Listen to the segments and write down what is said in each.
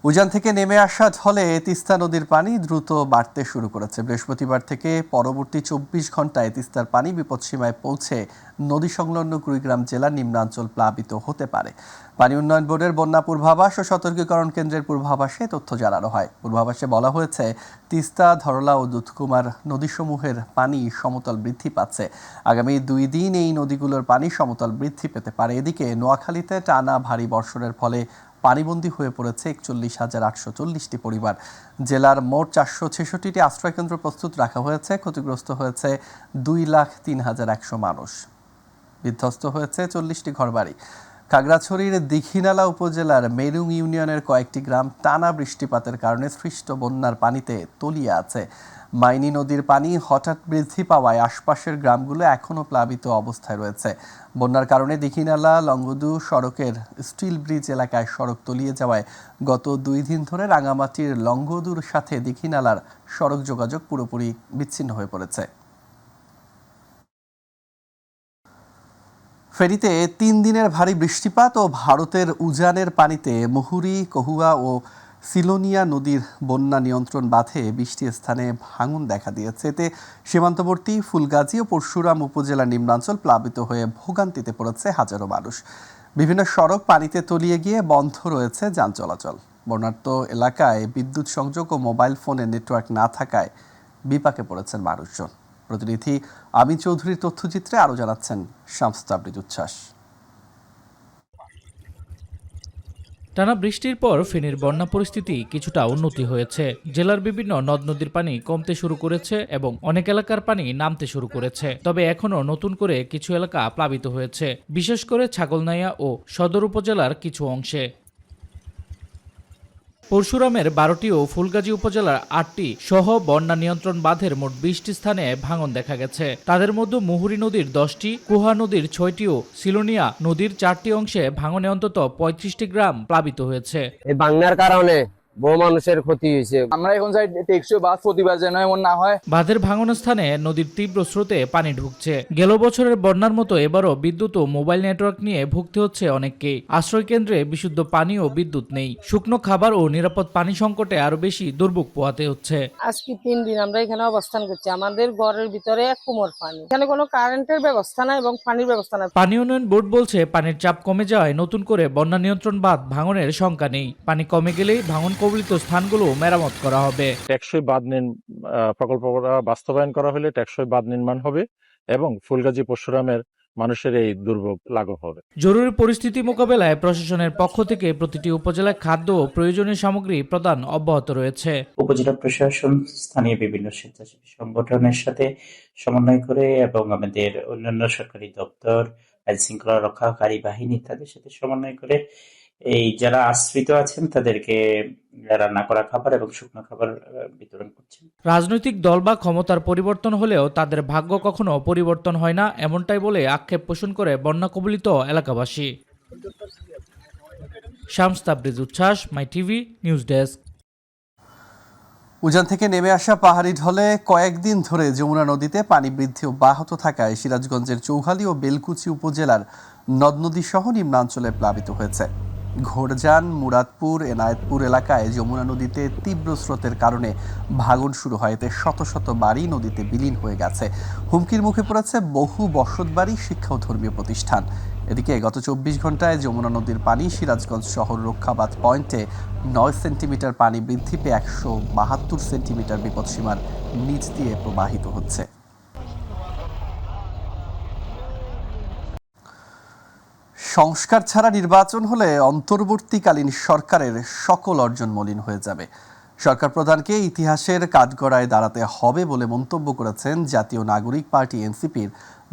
উজান থেকে নেমে আসা ঢলে তিস্তা নদীর পানি দ্রুত বাড়তে শুরু করেছে। বৃহস্পতিবার থেকে পরবর্তী 24 ঘন্টায় তিস্তার পানি বিপদসীমায় পৌঁছে নদী সংলগ্ন কুড়িগ্রাম জেলার নিম্নাঞ্চল প্লাবিত হতে পারে। পানি উন্নয়ন বোর্ডের বন্যা পূর্বাভাস ও সতর্কীকরণ কেন্দ্রের পূর্বাভাসে তথ্য জানানো হয়। পূর্বাভাসে বলা হয়েছে, তিস্তা, ধরলা ও দুধকুমার নদীসমূহের পানি সমতল বৃদ্ধি পাচ্ছে। আগামী 2 দিন এই নদীগুলোর পানি সমতল বৃদ্ধি পেতে পারে। এদিকে নোয়াখালীতে টানা ভারী বর্ষণের ফলে পানিবন্দী হয়ে পড়েছে 41,840টি পরিবার। জেলার মোট 466টি আশ্রয়কেন্দ্র প্রস্তুত রাখা হয়েছে। ক্ষতিগ্রস্ত হয়েছে 2,03,100 মানুষ। বিধ্বস্ত হয়েছে 40টি ঘরবাড়ি। খাগড়াছড়ির দীঘিনালা উপজেলার মেরুং ইউনিয়নের কয়েকটি গ্রাম টানা বৃষ্টিপাতের কারণে সৃষ্ট বন্যার পানিতে তলিয়ে আছে। মাইনী নদীর পানি হঠাৎ বৃদ্ধি পাওয়ায় আশপাশের গ্রামগুলো এখনও প্লাবিত অবস্থায় রয়েছে। বন্যার কারণে দীঘিনালা লংগদু সড়কের স্টিল ব্রিজ এলাকায় সড়ক তলিয়ে যাওয়ায় গত 2 দিন ধরে রাঙামাটির লংগদুর সাথে দীঘিনালার সড়ক যোগাযোগ পুরোপুরি বিচ্ছিন্ন হয়ে পড়েছে। ফেনীতে 3 দিনের ভারী বৃষ্টিপাত ও ভারতের উজানের পানিতে মুহুরী, কহুয়া ও সিলোনিয়া নদীর বন্যা নিয়ন্ত্রণ বাঁধে 20টি স্থানে ভাঙন দেখা দিয়েছে। এতে সীমান্তবর্তী ফুলগাজী ও পরশুরাম উপজেলার নিম্নাঞ্চল প্লাবিত হয়ে ভোগান্তিতে পড়েছে হাজারো মানুষ। বিভিন্ন সড়ক পানিতে তলিয়ে গিয়ে বন্ধ রয়েছে যান চলাচল। বন্যার্ত এলাকায় বিদ্যুৎ সংযোগ ও মোবাইল ফোনের নেটওয়ার্ক না থাকায় বিপাকে পড়েছেন মানুষজন। প্রতিনিধি আমিন চৌধুরীর তথ্যচিত্রে আরও জানাচ্ছেন শামস তাবরিজ উচ্ছ্বাস। টানা বৃষ্টির পর ফেনীর বন্যা পরিস্থিতি কিছুটা উন্নতি হয়েছে। জেলার বিভিন্ন নদ নদীর পানি কমতে শুরু করেছে এবং অনেক এলাকার পানি নামতে শুরু করেছে। তবে এখনও নতুন করে কিছু এলাকা প্লাবিত হয়েছে, বিশেষ করে ছাগলনাইয়া ও সদর উপজেলার কিছু অংশে। পরশুরামের 12টি ও ফুলগাজী উপজেলার 8টি সহ বন্যা নিয়ন্ত্রণ বাঁধের মোট 20টি স্থানে ভাঙন দেখা গেছে। তাদের মধ্যে মুহুরী নদীর 10টি, কুহা নদীর 6টি ও সিলোনিয়া নদীর 4টি অংশে ভাঙনে অন্তত 35টি গ্রাম প্লাবিত হয়েছে। এই বাংলার কারণে বহু মানুষের ক্ষতি হয়েছে। আমরা এখন চাই টেকসই বাঁধ প্রতিবার যেন এমন না হয়। বাঁধের ভাঙন স্থানে নদীর তীব্র স্রোতে পানি ঢুকছে। গেল বছরের বন্যার মতো এবারও বিদ্যুৎ ও মোবাইল নেটওয়ার্ক নিয়ে ভুগতে হচ্ছে অনেককেই। আশ্রয় কেন্দ্রে বিশুদ্ধ পানি ও বিদ্যুৎ নেই। শুকনো খাবার ও নিরাপদ পানি সংকটে আরো বেশি দুর্ভোগ পোহাতে হচ্ছে। আজকে 3 দিন আমরা এখানে অবস্থান করছি। আমাদের ঘরের ভিতরে এক কোমর পানি। এখানে কোনো কারেন্টের ব্যবস্থা নাই এবং পানির ব্যবস্থা নাই। পানি উন্নয়ন বোর্ড বলছে, পানির চাপ কমে যাওয়ায় নতুন করে বন্যা নিয়ন্ত্রণ বাঁধ ভাঙনের শঙ্কা নেই। পানি কমে গেলেই ভাঙন কবলিত স্থানগুলো মেরামত করা হবে। টেকসই বাঁধ প্রকল্প বাস্তবায়ন করা হলে টেকসই বাঁধ নির্মাণ হবে এবং ফুলগাজী পরশুরামের মানুষের এই দুর্ভোগ লাঘব হবে। জরুরি পরিস্থিতি মোকাবেলায় প্রশাসনের পক্ষ থেকে প্রতিটি উপজেলায় খাদ্য ও প্রয়োজনীয় সামগ্রী প্রদান অব্যাহত রয়েছে। উপজেলা প্রশাসন স্থানীয় বিভিন্ন স্বেচ্ছাসেবী সংগঠনের সাথে সমন্বয় করে এবং আমাদের অন্যান্য সরকারি দপ্তর, আইন শৃঙ্খলা রক্ষাকারী বাহিনী তাদের সাথে সমন্বয় করে এই যারা আশ্রিত আছেন তাদেরকে রান্না করা খাবার এবং শুকনো খাবার বিতরণ করছেন। রাজনৈতিক দল বা ক্ষমতার পরিবর্তন হলেও তাদের ভাগ্য কখনো পরিবর্তন হয় না, এমনটাই বলে আক্ষেপ পোষণ করে বন্যা কবলিত এলাকাবাসী। শামস তাবরিজ উচ্ছ্বাস, মাই টিভি নিউজ ডেস্ক। উজান থেকে নেমে আসা পাহাড়ি ঢলে কয়েকদিন ধরে যমুনা নদীতে পানি বৃদ্ধি অব্যাহত থাকায় সিরাজগঞ্জের চৌহালি ও বেলকুচি উপজেলার নদ নদী সহ নিম্নাঞ্চলে প্লাবিত হয়েছে। ঘোড়জান, মুরাদপুর, এনায়েতপুর এলাকায় যমুনা নদীতে তীব্র স্রোতের কারণে ভাঙন শুরু হয়। এতে শত শত বাড়ি নদীতে বিলীন হয়ে গেছে। হুমকির মুখে পড়েছে বহু বসতবাড়ি, শিক্ষা ও ধর্মীয় প্রতিষ্ঠান। এদিকে গত 24 ঘন্টায় যমুনা নদীর পানি সিরাজগঞ্জ শহর রক্ষাবাদ পয়েন্টে 9 সেন্টিমিটার পানি বৃদ্ধি পেয়ে 172 সেন্টিমিটার বিপদসীমার নিচ দিয়ে প্রবাহিত হচ্ছে। সংস্কার ছাড়া নির্বাচন হলে অন্তর্বর্তীকালীন সরকারের সকল অর্জন মলিন হয়ে যাবে। সরকার প্রধানকে ইতিহাসের কাঠগড়ায় দাঁড়াতে হবে বলে মন্তব্য করেছেন জাতীয় নাগরিক পার্টি এনসিপির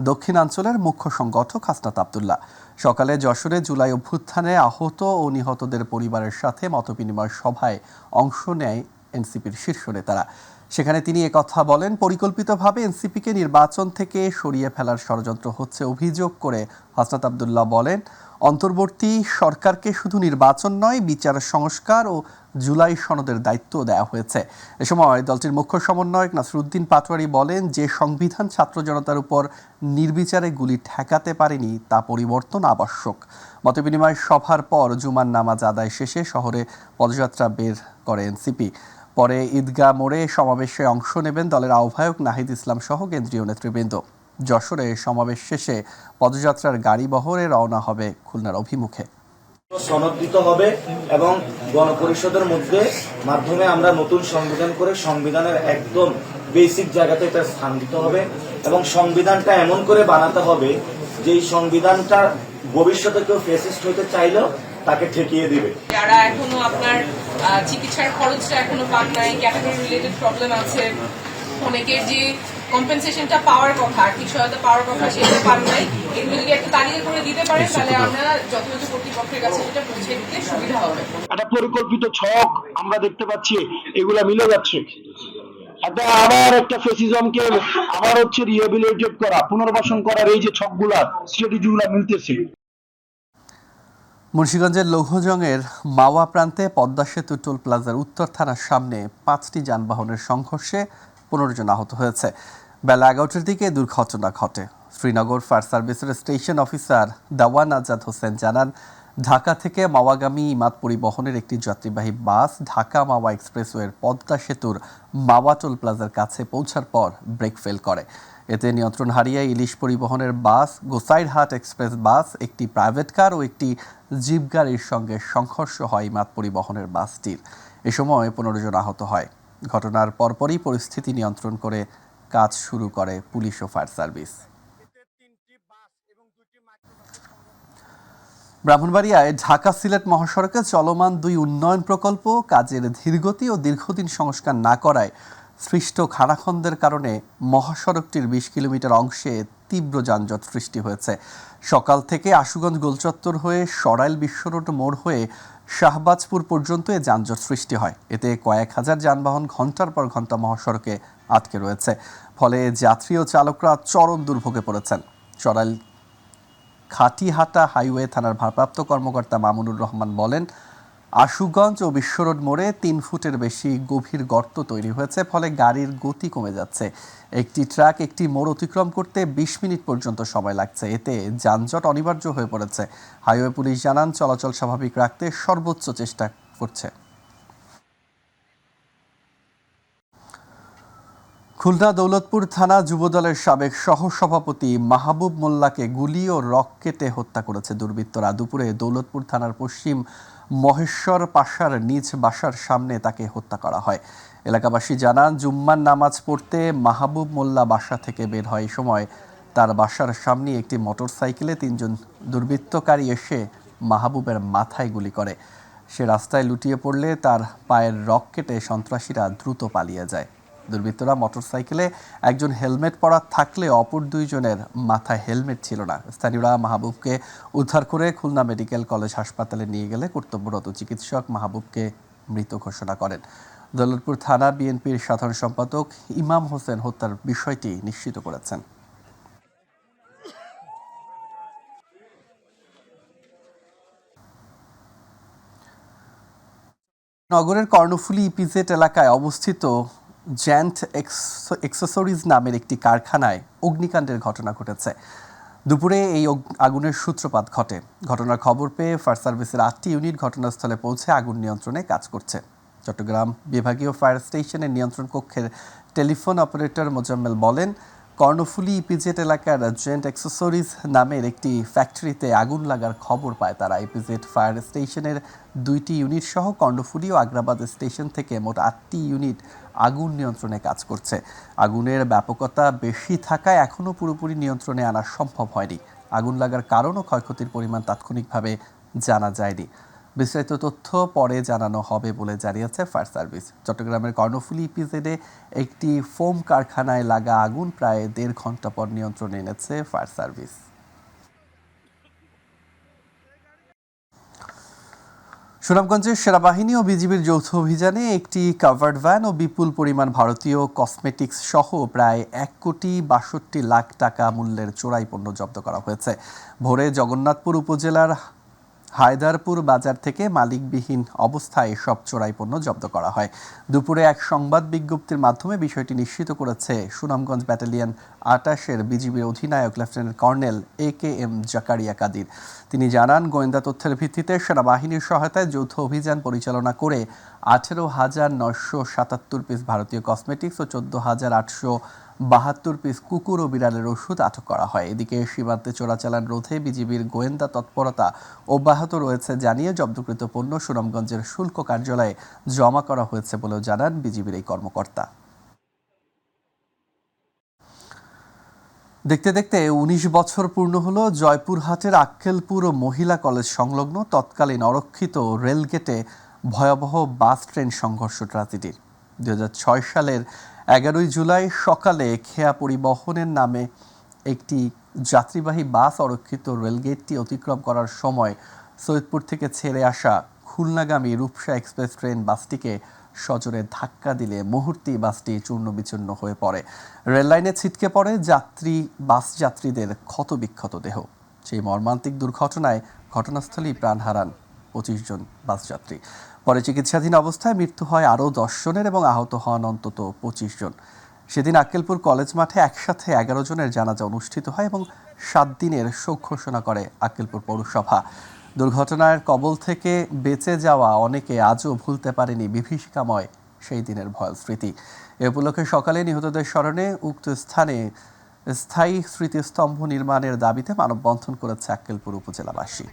দক্ষিণাঞ্চলের মুখ্য সংগঠক হাসনাত আব্দুল্লাহ। সকালে যশোরে জুলাই অভ্যুত্থানে আহত ও নিহতদের পরিবারের সাথে মতবিনিময় সভায় অংশ নেয় এনসিপির শীর্ষ নেতারা। সেখানে তিনি একথা বলেন। পরিকল্পিতভাবে এনসিপিকে নির্বাচন থেকে সরিয়ে ফেলার ষড়যন্ত্র হচ্ছে অভিযোগ করে হাসনাত আব্দুল্লাহ বলেন, অন্তর্বর্তী সরকারকে শুধু নির্বাচন নয়, বিচার সংস্কার ও জুলাই সনদের দায়িত্ব দেওয়া হয়েছে। এ সময় দলটির মুখ্য সমন্বয়ক নাসিরউদ্দিন পাটোয়ারি বলেন, যে সংবিধান ছাত্র জনতার উপর নির্বিচারে গুলি ঠেকাতে পারেনি তা পরিবর্তন আবশ্যক। মতবিনিময় সভার পর জুমার নামাজ আদায় শেষে শহরে পদযাত্রা বের করে এনসিপি। পরে ঈদগাহ মোড়ে সমাবেশে অংশ নেবেন দলের আহ্বায়ক নাহিদ ইসলাম সহ কেন্দ্রীয় নেতৃবৃন্দ। যশোরে সমাবেশ শেষে পদযাত্রার গাড়ি বহরে রওনা হবে খুলনার অভিমুখে। সনদ দিতে হবে এবং গণপরিষদের মধ্যে মাধ্যমে আমরা নতুন সংবিধান করে সংবিধানের একদম বেসিক জায়গাতে এটা স্থান দিতে হবে এবং সংবিধানটা এমন করে বানাতে হবে যে এই সংবিধানটা ভবিষ্যতে কেউ ফেসিস্ট হতে চাইলেও তাকে ঠেকিয়ে দিবে। যারা এখনো আপনার চিকিৎসার খরচটা এখনো পান নাই, ক্যাটাগরি রিলেটেড প্রবলেম আছে, অনেকের যে কম্পেনসেশনটা পাওয়ার কথা, আর্থিক সহায়তা পাওয়ার কথা, সেটা পান নাই, এগুলো যদি একটা তালিকা করে দিতে পারেন তাহলে আমরা যথাযথ কর্তৃপক্ষের কাছে এটা পৌঁছে দিতে সুবিধা হবে। একটা পরিকল্পিত ছক আমরা দেখতে পাচ্ছি, এগুলা মিলে যাচ্ছে। আবার একটা ফেসিজমকে আবার রিহ্যাবিলিটেট করা, পুনর্বাসন করার এই যে ছকগুলা, স্ট্র্যাটেজিগুলা মিলতেছে। মুন্সিগঞ্জের লৌহজংয়ের মাওয়া প্রান্তে পদ্মা সেতু টোল প্লাজার উত্তর থানার সামনে 5টি যানবাহনের সংঘর্ষে 15 জন আহত হয়েছে। বেলা 11টার দিকে দুর্ঘটনা ঘটে। শ্রীনগর ফায়ার সার্ভিসের স্টেশন অফিসার দাওয়ান আজাদ হোসেন জানান, ঢাকা থেকে মাওয়াগামী ইমাদ পরিবহনের একটি যাত্রীবাহী বাস ঢাকা মাওয়া এক্সপ্রেসওয়ের পদ্মা সেতুর মাওয়া টোল প্লাজার কাছে পৌঁছার পর ব্রেক ফেল করে। এতে নিয়ন্ত্রণ হারিয়ে ইলিশ পরিবহনের বাস, গোসাইরহাট এক্সপ্রেস বাস, একটি প্রাইভেট কার ও একটি জিপ গাড়ির সঙ্গে সংঘর্ষ হয় ইমাদ পরিবহনের বাসটির। এ সময় 15 জন আহত হয়। ঘটনার পরপরই পরিস্থিতি নিয়ন্ত্রণ করে কাজ শুরু করে পুলিশ ও ফায়ার সার্ভিস। ব্রাহ্মণবাড়িয়ায় ঢাকা সিলেট মহাসড়কে চলমান 2 উন্নয়ন প্রকল্প কাজের ধীরগতি ও দীর্ঘদিন সংস্কার না করায় সৃষ্ট খানাখন্দের কারণে মহাসড়কটির 20 কিলোমিটার অংশে তীব্র যানজট সৃষ্টি হয়েছে। সকাল থেকে আশুগঞ্জ গোলচত্বর হয়ে সরাইল বিশ্বরোড মোড় হয়ে শাহবাজপুর পর্যন্ত এ যানজট সৃষ্টি হয়। এতে কয়েক হাজার যানবাহন ঘন্টার পর ঘন্টা মহাসড়কে আটকে রয়েছে। ফলে যাত্রী ও চালকরা চরম দুর্ভোগে পড়েছেন। সরাইল খাটিহাটা হাইওয়ে থানার ভারপ্রাপ্ত কর্মকর্তা মামুনুর রহমান বলেন, আশুগঞ্জ ও বিশ্বরোড মোড়ে 3 ফুটের বেশি গভীর গর্ত তৈরি হয়েছে, ফলে গাড়ির গতি কমে যাচ্ছে। একটি ট্রাক একটি মোড় অতিক্রম করতে 20 মিনিট পর্যন্ত সময় লাগছে। এতে যানজট অনিবার্য হয়ে পড়েছে। হাইওয়ে পুলিশ জানান, চলাচল স্বাভাবিক রাখতে সর্বোচ্চ চেষ্টা করছে। খুলনা দৌলতপুর থানা যুবদলের সাবেক সহসভাপতি মাহবুব মোল্লাকে গুলি ও রকেটে হত্যা করেছে দুর্বৃত্তরা। দুপুরে দৌলতপুর থানার পশ্চিম মহেশ্বর পাশার নিজ বাসার সামনে তাকে হত্যা করা হয়। এলাকাবাসী জানান, জুম্মার নামাজ পড়তে মাহবুব মোল্লা বাসা থেকে বের হয়। এই সময় তার বাসার সামনে একটি মোটরসাইকেলে 3 জন দুর্বৃত্তকারী এসে মাহবুবের মাথায় গুলি করে। সে রাস্তায় লুটিয়ে পড়লে তার পায়ের রক কেটে সন্ত্রাসীরা দ্রুত পালিয়ে যায়। দুর্বৃত্তরা মোটরসাইকেলে একজন হেলমেট পরা থাকলে অপর 2 জনের মাথায় হেলমেট ছিল না। স্থানীয়রা মাহবুবকে উদ্ধার করে খুলনা মেডিকেল কলেজ হাসপাতালে নিয়ে গেলে কর্তব্যরত চিকিৎসক মাহবুবকে মৃত ঘোষণা করেন। দৌলতপুর থানা বিএনপির সাধারণ সম্পাদক ইমাম হোসেন হত্যার বিষয়টি নিশ্চিত করেছেন। নগরের কর্ণফুলী ইপিজেড এলাকায় অবস্থিত জ্যান্ট এক্সেসরিজ নামের একটি কারখানায় অগ্নিকাণ্ডের ঘটনা ঘটেছে। দুপুরে এই আগুনের সূত্রপাত ঘটে। ঘটনার খবর পেয়ে ফায়ার সার্ভিসের 8টি ইউনিট ঘটনাস্থলে পৌঁছে আগুন নিয়ন্ত্রণে কাজ করছে। চট্টগ্রাম বিভাগীয় ফায়ার স্টেশনের নিয়ন্ত্রণ কক্ষের টেলিফোন অপারেটর মোজাম্মেল বলেন, কর্ণফুলী ইপিজেড এলাকার জেন্ট এক্সেসরিজ নামের একটি ফ্যাক্টরিতে আগুন লাগার খবর পায় তারা। ইপিজেড ফায়ার স্টেশনের 2টি ইউনিট সহ কর্ণফুলী ও আগ্রাবাদ স্টেশন থেকে মোট 8টি ইউনিট আগুন নিয়ন্ত্রণে কাজ করছে। আগুনের ব্যাপকতা বেশি থাকায় এখনও পুরোপুরি নিয়ন্ত্রণে আনা সম্ভব হয়নি। আগুন লাগার কারণ ও ক্ষয়ক্ষতির পরিমাণ তাৎক্ষণিকভাবে জানা যায়নি। বিস্তারিত তথ্য পরে জানানো হবে বলে জানিয়েছে ফায়ার সার্ভিস। চট্টগ্রামের কর্ণফুলী ইপিজেডে একটি ফোম কারখানায় লাগা আগুন প্রায় 1.5 ঘন্টা পর নিয়ন্ত্রণে এনেছে ফায়ার সার্ভিস। সুনামগঞ্জের সেনাবাহিনী ও বিজিবির যৌথ অভিযানে একটি কাভার্ড ভ্যান ও বিপুল পরিমাণ ভারতীয় কসমেটিক্স সহ প্রায় 1,62,00,000 টাকা মূল্যের চোরাই পণ্য জব্দ করা হয়েছে। ভোরে জগন্নাথপুর উপজেলার হায়দারপুর বাজার থেকে মালিকবিহীন অবস্থায় সব চোরাই পণ্য জব্দ করা হয়। দুপুরে এক সংবাদ বিজ্ঞপ্তির মাধ্যমে বিষয়টি নিশ্চিত করেছে সুনামগঞ্জ ব্যাটালিয়ন 28-এর বিজিবির অধিনায়ক lieutenant colonel AKM Zakaria Kadir. তিনি জানান, গোয়েন্দা তথ্যের ভিত্তিতে সেনাবাহিনীর সহায়তায় যৌথ অভিযান পরিচালনা করে 18,977 পিস ভারতীয় কসমেটিক্স ও 14,872 পিস কুকুর ও বিড়ালের ওষুধ আটক করা হয়। এদিকে সীমান্তে চোরাচালান রোধে বিজিবির গোয়েন্দা তৎপরতা অব্যাহত রয়েছে জানিয়ে জব্দকৃত পণ্য সুনামগঞ্জের শুল্ক কার্যালয়ে জমা করা হয়েছে বলেও জানান বিজিবির এই কর্মকর্তা। দেখতে দেখতে 19 বছর পূর্ণ হলো জয়পুরহাটের আক্কেলপুর মহিলা কলেজ সংলগ্ন তৎকালীন অরক্ষিত রেলগেটে ভয়াবহ বাস ট্রেন সংঘর্ষ ট্র্যাজেডির। 2006 সালের 11 জুলাই সকালে খেয়া পরিবহনের নামে একটি যাত্রীবাহী বাস অরক্ষিত রেলগেটটি অতিক্রম করার সময় সৈয়দপুর থেকে ছেড়ে আসা খুলনাগামী রূপসা এক্সপ্রেস ট্রেন বাসটিকে সজোরে ধাক্কা দিলে মুহূর্তেই বাসটি চূর্ণবিচূর্ণ হয়ে পড়ে। রেললাইনে ছিটকে পড়ে বাস যাত্রীদের ক্ষতবিক্ষত দেহ। সেই মর্মান্তিক দুর্ঘটনায় ঘটনাস্থলেই প্রাণ হারান 25 জন বাস যাত্রী। পরে চিকিৎসাধীন অবস্থায় মৃত্যু হয় আরও 10 জনের এবং আহত হন অন্তত 25 জন। সেদিন আক্কেলপুর কলেজ মাঠে একসাথে 11 জনের জানাজা অনুষ্ঠিত হয় এবং 7 দিনের শোক ঘোষণা করে আক্কেলপুর পৌরসভা। দুর্ঘটনার কবল থেকে বেঁচে যাওয়া অনেকে আজও ভুলতে পারেনি বিভীষিকাময় সেই দিনের ভয়াল স্মৃতি। এ উপলক্ষে সকালে নিহতদের স্মরণে উক্ত স্থানে স্থায়ী স্মৃতিস্তম্ভ নির্মাণের দাবিতে মানববন্ধন করেছে আক্কেলপুর উপজেলাবাসী।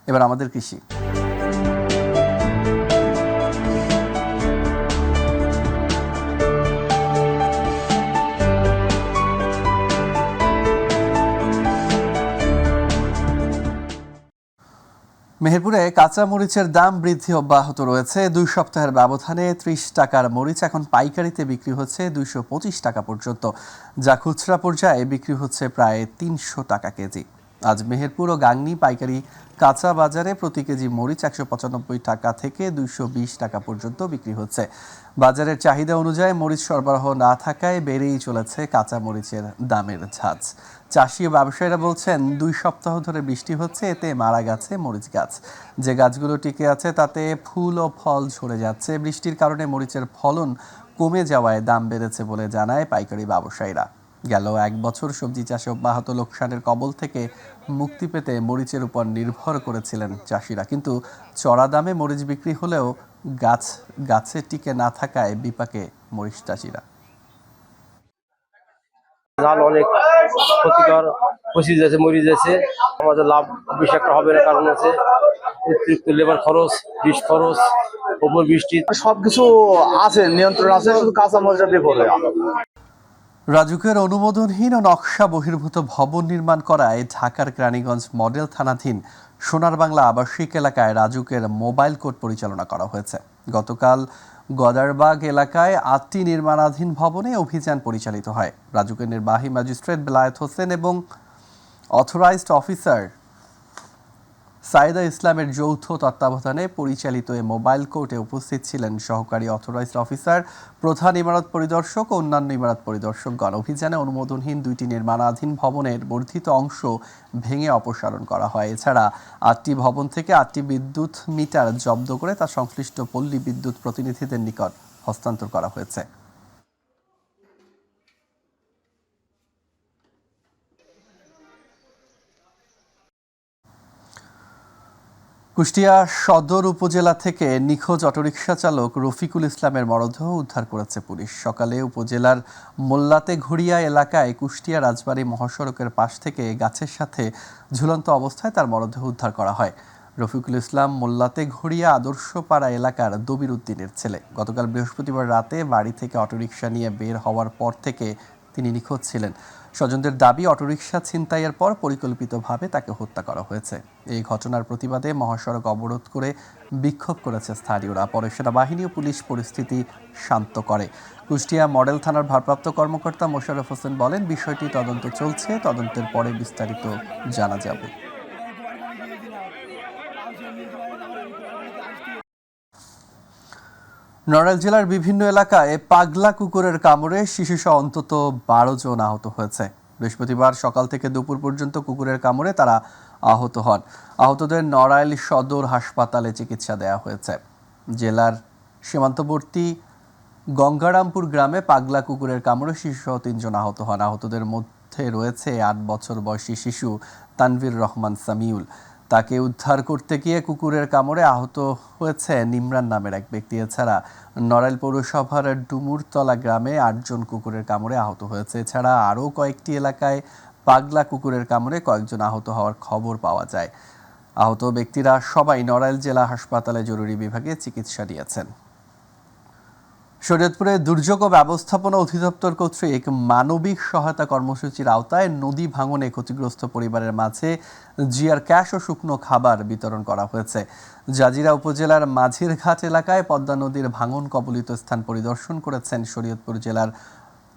এবার আমাদের কৃষি। মেহেরপুরে কাঁচা মরিচের দাম বৃদ্ধি অব্যাহত রয়েছে। 2 সপ্তাহের ব্যবধানে 30 টাকার মরিচ এখন পাইকারিতে বিক্রি হচ্ছে 225 টাকা পর্যন্ত, যা খুচরা পর্যায়ে বিক্রি হচ্ছে প্রায় 300 টাকা কেজি। আজ মেহেরপুর ও গাংনী পাইকারি কাঁচা বাজারে প্রতি কেজি মরিচ 195 টাকা থেকে 220 টাকা পর্যন্ত বিক্রি হচ্ছে। বাজারের চাহিদা অনুযায়ী মরিচ সরবরাহ না থাকায় বেড়েই চলেছে কাঁচা মরিচের দামের ঝাঁজ। চাষি ও ব্যবসায়ীরা বলছেন, 2 সপ্তাহ ধরে বৃষ্টি হচ্ছে, এতে মারা গেছে মরিচ গাছ। যে গাছগুলো টিকে আছে তাতে ফুল ও ফল ঝরে যাচ্ছে। বৃষ্টির কারণে মরিচের ফলন কমে যাওয়ায় দাম বেড়েছে বলে জানায় পাইকারি ব্যবসায়ীরা। গেল 1 বছর সবজি চাষে অব্যাহত লোকসানের কবল থেকে মুক্তি পেতে মরিচের উপর নির্ভর করেছিলেন চাষিরা, কিন্তু চড়া দামে মরিচ বিক্রি হলেও গাছে টিকে না থাকায় বিপাকে মরিচ চাষিরা। জাল অনেক ক্ষতিকর, পচে যাচ্ছে, মরে যাচ্ছে। আমাদের লাভ বেশি একটা হবে না, কারণ আছে অতিরিক্ত লেবার খরচ, বীজ খরচ, ওপর বৃষ্টি, সবকিছু আছে, নিয়ন্ত্রণ আছে, শুধু কাঁচা মরিচটা বিপদে। রাজুকের অনুমোদনহীন ও নকশা বহির্ভূত ভবন নির্মাণ করায় ঢাকার কেরানীগঞ্জ মডেল থানাধীন সোনার বাংলা আবাসিক এলাকায় রাজুকের মোবাইল কোর্ট পরিচালনা করা হয়েছে। গতকাল গদারবাগ এলাকায় 8টি নির্মাণাধীন ভবনে অভিযান পরিচালিত হয়। রাজুকের নির্বাহী ম্যাজিস্ট্রেট বেলায়েত হোসেন এবং অথরাইজড অফিসার সাইদা ইসলামের যৌথ তত্ত্বাবধানে পরিচালিত এ মোবাইল কোর্টে উপস্থিত ছিলেন সহকারী অথরাইজড অফিসার, প্রধান ইমারত পরিদর্শক ও অন্যান্য ইমারত পরিদর্শকগণ। অভিযানে অনুমোদনহীন 2টি নির্মাণাধীন ভবনের বর্ধিত অংশ ভেঙে অপসারণ করা হয়। এছাড়া 8টি ভবন থেকে 8টি বিদ্যুৎ মিটার জব্দ করে তা সংশ্লিষ্ট পল্লী বিদ্যুৎ প্রতিনিধিদের নিকট হস্তান্তর করা হয়েছে। কুষ্টিয়া সদর উপজেলা থেকে নিখোঁজ অটোরিকশা চালক রফিকুল ইসলামের মরদেহ উদ্ধার করেছে পুলিশ। সকালে উপজেলার মোল্লাতে ঘড়িয়া এলাকায় কুষ্টিয়া রাজবাড়ী মহাসড়কের পাশ থেকে গাছের সাথে ঝুলন্ত অবস্থায় তার মরদেহ উদ্ধার করা হয়। রফিকুল ইসলাম মোল্লাতে ঘড়িয়া আদর্শপাড়া এলাকার দবির উদ্দিনের ছেলে। গতকাল বৃহস্পতিবার রাতে বাড়ি থেকে অটোরিকশা নিয়ে বের হওয়ার পর থেকে তিনি নিখোঁজ ছিলেন। স্বজনদের দাবি, অটোরিকশা ছিনতাইয়ের পর পরিকল্পিতভাবে তাকে হত্যা করা হয়েছে। এই ঘটনার প্রতিবাদে মহাসড়ক অবরোধ করে বিক্ষোভ করেছে স্থানীয়রা। পরে সেনাবাহিনী ও পুলিশ পরিস্থিতি শান্ত করে। কুষ্টিয়া মডেল থানার ভারপ্রাপ্ত কর্মকর্তা মোশাররফ হোসেন বলেন, বিষয়টি তদন্ত চলছে, তদন্তের পরে বিস্তারিত জানা যাবে। নড়াইল জেলার বিভিন্ন এলাকায় পাগলা কুকুরের কামড়ে শিশুসহ অন্তত 12 জন আহত হয়েছে। বৃহস্পতিবার সকাল থেকে দুপুর পর্যন্ত কুকুরের কামড়ে তারা আহত হন। আহতদের নড়াইল সদর হাসপাতালে চিকিৎসা দেওয়া হয়েছে। জেলার সীমান্তবর্তী গঙ্গারামপুর গ্রামে পাগলা কুকুরের কামড়ে শিশুসহ 3 জন আহত হন। আহতদের মধ্যে রয়েছে 8 বছর বয়সী শিশু তানভীর রহমান সামিউল। তাকে উদ্ধার করতে গিয়ে কুকুরের কামড়ে আহত হয়েছে নিমরান নামের এক ব্যক্তি। এছাড়া নড়াইল পৌরসভার ডুমুরতলা গ্রামে 8 জন কুকুরের কামড়ে আহত হয়েছে। এছাড়া আরও কয়েকটি এলাকায় পাগলা কুকুরের কামড়ে কয়েকজন আহত হওয়ার খবর পাওয়া যায়। আহত ব্যক্তিরা সবাই নড়াইল জেলা হাসপাতালে জরুরি বিভাগে চিকিৎসা নিয়েছেন। শরীয়তপুরে দুর্যোগ ব্যবস্থাপনা অধিদপ্তর কর্তৃক মানবিক সহায়তা কর্মসূচির আওতায় নদী ভাঙনে ক্ষতিগ্রস্ত পরিবারের মাঝে জিআর ক্যাশ ও শুকনো খাবার বিতরণ করা হয়েছে। জাজিরা উপজেলার মাঝিরঘাট এলাকায় পদ্মা নদীর ভাঙন কবলিত স্থান পরিদর্শন করেছেন শরীয়তপুর জেলার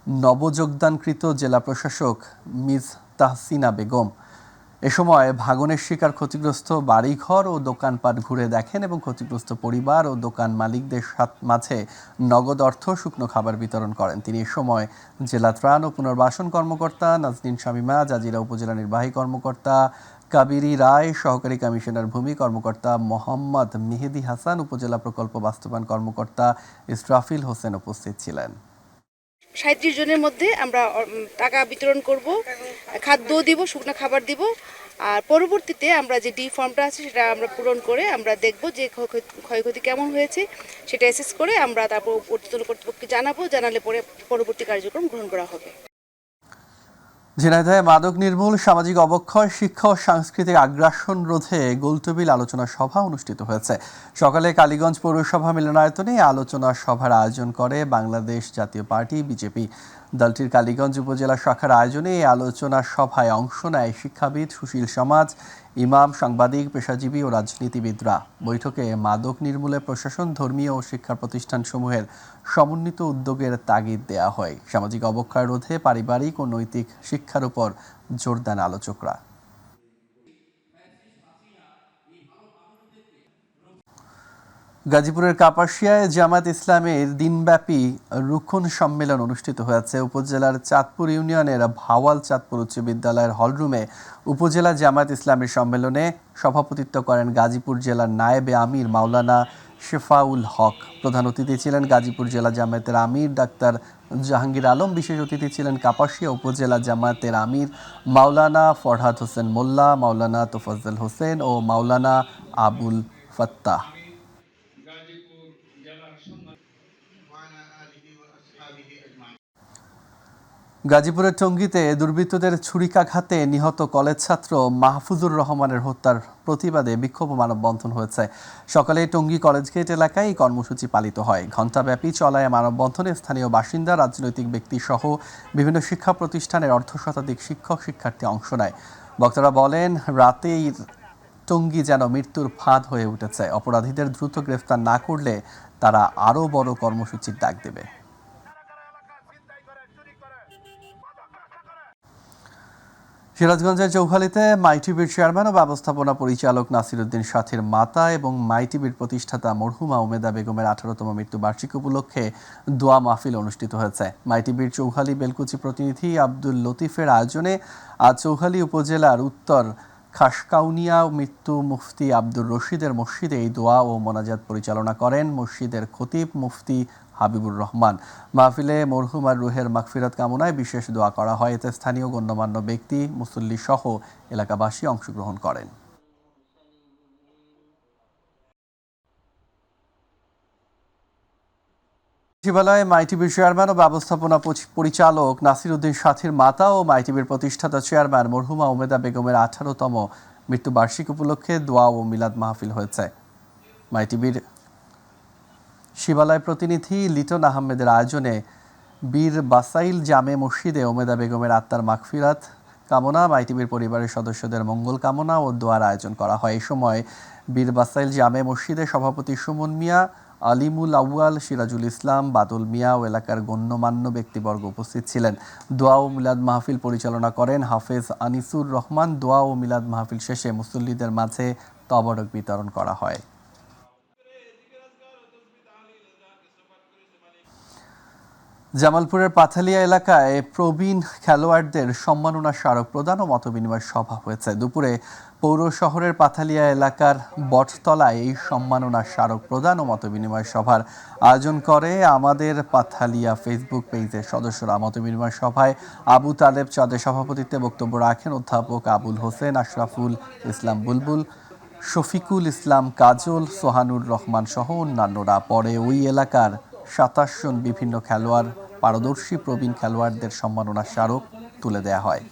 নবযোগদানকৃত জেলা প্রশাসক মিস তাহসিনা বেগম। এ সময় ভাঙনের শিকার ক্ষতিগ্রস্ত বাড়িঘর ও দোকানপাট ঘুরে দেখেন এবং ক্ষতিগ্রস্ত পরিবার ও দোকান মালিকদের মাঝে নগদ অর্থ, শুকনো খাবার বিতরণ করেন তিনি। এ সময় জেলা ত্রাণ ও পুনর্বাসন কর্মকর্তা নাজনীন শামীমা, জাজিরা উপজেলা নির্বাহী কর্মকর্তা কাবিরি রায়, সহকারী কমিশনার ভূমি কর্মকর্তা মোহাম্মদ মেহেদি হাসান, উপজেলা প্রকল্প বাস্তবায়ন কর্মকর্তা ইসরাফিল হোসেন উপস্থিত ছিলেন। 37 জনের মধ্যে আমরা টাকা বিতরণ করব, খাদ্য দিব, শুকনো খাবার দিব। আর পরবর্তীতে আমরা যে ডি ফর্মটা আছে সেটা আমরা পূরণ করে আমরা দেখব যে ক্ষয়ক্ষতি কেমন হয়েছে, সেটা অ্যাসেস করে আমরা তারপর ঊর্ধ্বতন কর্তৃপক্ষকে জানাবো। জানালে পরে পরবর্তী কার্যক্রম গ্রহণ করা হবে। ঝিনাইদহে মাদক নির্মূল, সামাজিক অবক্ষয়, শিক্ষা ও সাংস্কৃতিক আগ্রাসন রোধে গোলটেবিল আলোচনা সভা অনুষ্ঠিত হয়েছে। সকালে কালীগঞ্জ পৌরসভা মিলনায়তনে আলোচনা সভার আয়োজন করে বাংলাদেশ জাতীয় পার্টি বিজেপি। দলটির কালীগঞ্জ উপজেলা শাখার আয়োজনে এই আলোচনা সভায় অংশ নেয় শিক্ষাবিদ, সুশীল সমাজ, ইমাম, সাংবাদিক, পেশাজীবী ও রাজনীতিবিদরা। বৈঠকে মাদক নির্মূলে প্রশাসন, ধর্মীয় ও শিক্ষা প্রতিষ্ঠানসমূহের সমন্বিত উদ্যোগের তাগিদ দেয়া হয়। সামাজিক অবক্ষয় রোধে পারিবারিক ও নৈতিক শিক্ষার উপর জোর দেন আলোচকরা। গাজীপুরের কাপাসিয়ায় জামায়াত ইসলামের দিনব্যাপী রুকন সম্মেলন অনুষ্ঠিত হয়েছে। উপজেলার চাঁদপুর ইউনিয়নের ভাওয়াল চাঁদপুর উচ্চ বিদ্যালয়ের হলরুমে উপজেলা জামায়াত ইসলামের সম্মেলনে সভাপতিত্ব করেন গাজীপুর জেলার নায়েবে আমির মাওলানা শেফাউল হক। প্রধান অতিথি ছিলেন গাজীপুর জেলা জামায়াতের আমির ডাক্তার জাহাঙ্গীর আলম। বিশেষ অতিথি ছিলেন কাপাসিয়া উপজেলা জামায়াতের আমির মাওলানা ফরহাদ হোসেন মোল্লা, মাওলানা তোফাজ্জল হোসেন ও মাওলানা আবুল ফাত্তাহ। গাজীপুরের টঙ্গীতে দুর্বৃত্তদের ছুরিকাঘাতে নিহত কলেজ ছাত্র মাহফুজুর রহমানের হত্যার প্রতিবাদে বিক্ষোভ ও মানববন্ধন হয়েছে। সকালে টঙ্গী কলেজ গেট এলাকায় এই কর্মসূচি পালিত হয়। ঘণ্টাব্যাপী চলা মানববন্ধনে স্থানীয় বাসিন্দা, রাজনৈতিক ব্যক্তি সহ বিভিন্ন শিক্ষা প্রতিষ্ঠানের অর্ধশতাধিক শিক্ষক শিক্ষার্থী অংশ নেয়। বক্তারা বলেন, রাতেই টঙ্গী যেন মৃত্যুর ফাঁদ হয়ে উঠেছে। অপরাধীদের দ্রুত গ্রেফতার না করলে তারা আরও বড় কর্মসূচির ডাক দেবে। সিরাজগঞ্জের চৌখালীতে মাইটিভির চেয়ারম্যান ও ব্যবস্থাপনা পরিচালক নাসির উদ্দিন সাথীর মাতা এবং মাইটিভির প্রতিষ্ঠাতা মরহুমা উমেদা বেগমের 18তম মৃত্যুবার্ষিকী উপলক্ষে দোয়া মাহফিল অনুষ্ঠিত হয়েছে। মাইটিভির চৌখালী বেলকুচি প্রতিনিধি আব্দুল লতিফের আয়োজনে আজ চৌখালী উপজেলার উত্তর খাসকাউনিয়া মৃত্যু মুফতি আব্দুর রশিদের মসজিদে এই দোয়া ও মোনাজাত পরিচালনা করেন মসজিদের খতিব মুফতি হাবিবুর রহমান। মাহফিলে মরহুমার রুহের মাগফিরাত কামনায় বিশেষ দোয়া করা হয়। এতে স্থানীয় গণ্যমান্য ব্যক্তি, মুসল্লি সহ এলাকাবাসী অংশগ্রহণ করেন। সচিবালয়ে মাইটিভির চেয়ারম্যান ও ব্যবস্থাপনা পরিচালক নাসির উদ্দিন সাথীর মাতা ও মাইটিভির প্রতিষ্ঠাতা চেয়ারম্যান মরহুমা উমেদা বেগমের 18তম মৃত্যুবার্ষিকী উপলক্ষে দোয়া ও মিলাদ মাহফিল হয়েছে। মাইটিভির শিবালয় প্রতিনিধি লিটন আহমেদের আয়োজনে বীর বাসাইল জামে মসজিদে ওমেদা বেগমের আত্মার মাগফিরাত কামনা, মাইটিভির পরিবারের সদস্যদের মঙ্গল কামনা ও দোয়ার আয়োজন করা হয়। এই সময় বীর বাসাইল জামে মসজিদের সভাপতি সুমন মিয়া, আলিমুল আউয়াল, সিরাজুল ইসলাম, বাদল মিয়া ও এলাকার গণ্যমান্য ব্যক্তিবর্গ উপস্থিত ছিলেন। দোয়া ও মিলাদ মাহফিল পরিচালনা করেন হাফেজ আনিসুর রহমান। দোয়া ও মিলাদ মাহফিল শেষে মুসল্লিদের মাঝে তবরক বিতরণ করা হয়। জামালপুরের পাথালিয়া এলাকায় প্রবীণ খেলোয়াড়দের সম্মাননা স্মারক প্রদান ও মতবিনিময় সভা হয়েছে। দুপুরে পৌর শহরের পাথালিয়া এলাকার বটতলায় এই সম্মাননা স্মারক প্রদান ও মতবিনিময় সভার আয়োজন করে আমাদের পাথালিয়া ফেসবুক পেজের সদস্যরা। মতবিনিময় সভায় আবু তালেব চাঁদের সভাপতিত্বে বক্তব্য রাখেন অধ্যাপক আবুল হোসেন, আশরাফুল ইসলাম বুলবুল, শফিকুল ইসলাম কাজল, সোহানুর রহমান সহ অন্যান্যরা। পরে ওই এলাকার 27 জন বিভিন্ন খেলোয়াড় পারদর্শী প্রবীণ খেলোয়াড়দের সম্মাননা স্মারক তুলে দেয়া হয়।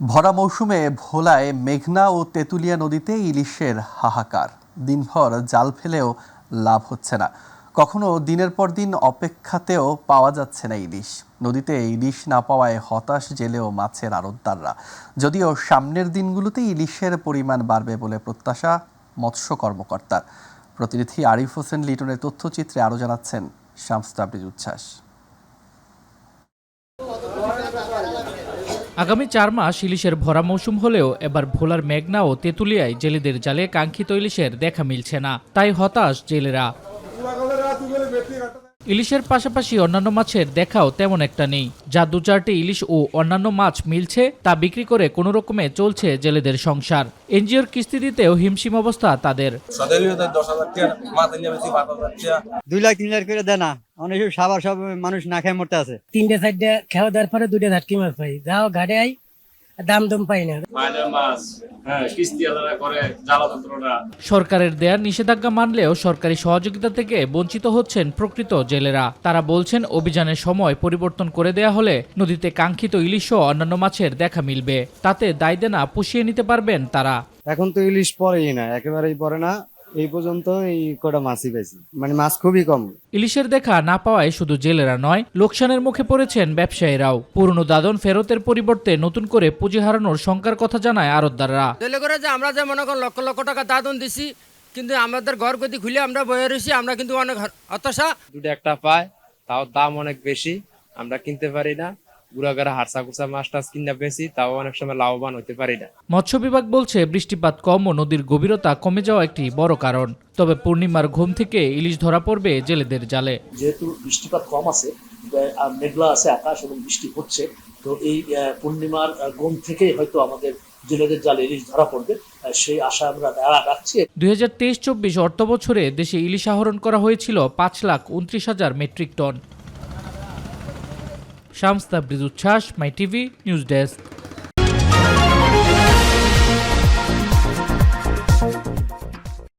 ভরা মৌসুমে ভোলায় মেঘনা ও তেঁতুলিয়া নদীতে ইলিশের হাহাকার। দিনভর জাল ফেলেও লাভ হচ্ছে না, কখনো দিনের পর দিন অপেক্ষাতেও পাওয়া যাচ্ছে না ইলিশ। নদীতে ইলিশ না পাওয়ায় হতাশ জেলে ও মাছের আড়তদাররা। যদিও সামনের দিনগুলোতে ইলিশের পরিমাণ বাড়বে বলে প্রত্যাশা মৎস্য কর্মকর্তার। প্রতিনিধি আরিফ হোসেন লিটনের তথ্যচিত্রে আরও জানাচ্ছেন শামস তাবরিজ উচ্ছ্বাস। আগামী 4 মাস ইলিশের ভরা মৌসুম হলেও এবার ভোলার মেঘনা ও তেঁতুলিয়ায় জেলেদের জালে কাঙ্ক্ষিত ইলিশের দেখা মিলছে না, তাই হতাশ জেলেরা। ইলিশের পাশাপাশি অন্যান্য মাছের দেখাও তেমন একটা নেই। যা 2-4টি ইলিশ ও অন্যান্য মাছ মিলছে তা বিক্রি করে কোনো রকমে চলছে জেলেদের সংসার। এনজিওর কিস্তি দিতেও হিমশিম অবস্থা তাদের। 2 লাখ 3 লাখ করে দেয় না, অনেক সাবার সব মানুষ না খেয়ে মরতে আছে। 3টে 4টে খাওয়া দেওয়ার পরে 2টা ধাটকি মাছ পাই, যাও ঘাটে আই দাম পাই না। সরকারের দেয়া নিষেধাজ্ঞা মানলেও সরকারি সহযোগিতা থেকে বঞ্চিত হচ্ছেন প্রকৃত জেলেরা। তারা বলছেন অভিযানের সময় পরিবর্তন করে দেয়া হলে নদীতে কাঙ্ক্ষিত ইলিশ ও অন্যান্য মাছের দেখা মিলবে। তাতে দায় দেনা পুষিয়ে নিতে পারবেন তারা। এখন তো ইলিশ পরেই না, একেবারেই পরে না। এই পর্যন্ত এই কটা মাছই পেয়েছি, মানে মাছ খুবই কম। ইলিশের দেখা না পাওয়ায় শুধু জেলেরা নয়, লোকসানের মুখে পড়েছেন ব্যবসায়ীরাও। পুরনো দাদন ফেরতের পরিবর্তে নতুন করে পুঁজি হারানোর শঙ্কার কথা জানায় আড়তদাররা। আমরা যে মনে করেন লক্ষ লক্ষ টাকা দাদন দিছি, কিন্তু আমাদের ঘর গতি খুলে আমরা বয়ে রয়েছি, আমরা কিন্তু অনেক হতাশা। 2টা একটা পায়, তাও দাম অনেক বেশি, আমরা কিনতে পারি না। গুড়াগাড়া হারসা কুসা মাছ টাছ কিনা বেশি, তাও অনেক সময় লাভবান হতে পারি না। মৎস্য বিভাগ বলছে বৃষ্টিপাত কম ও নদীর গভীরতা কমে যাওয়া একটি বড় কারণ। তবে পূর্ণিমার ঘুম থেকে ইলিশ ধরা পড়বে জেলেদের জালে। যেহেতু বৃষ্টিপাত কম আছে, মেঘলা আছে আকাশ এবং বৃষ্টি হচ্ছে, তো এই পূর্ণিমার ঘুম থেকে হয়তো আমাদের জেলেদের জালে ইলিশ ধরা পড়বে, সেই আশা আমরা রাখছি। 2023-24 অর্থ বছরে দেশে ইলিশ আহরণ করা হয়েছিল 5,29,000 মেট্রিক টন। শামস তাবরিজ উচ্ছ্বাস, মাই টিভি নিউজ ডেস্ক।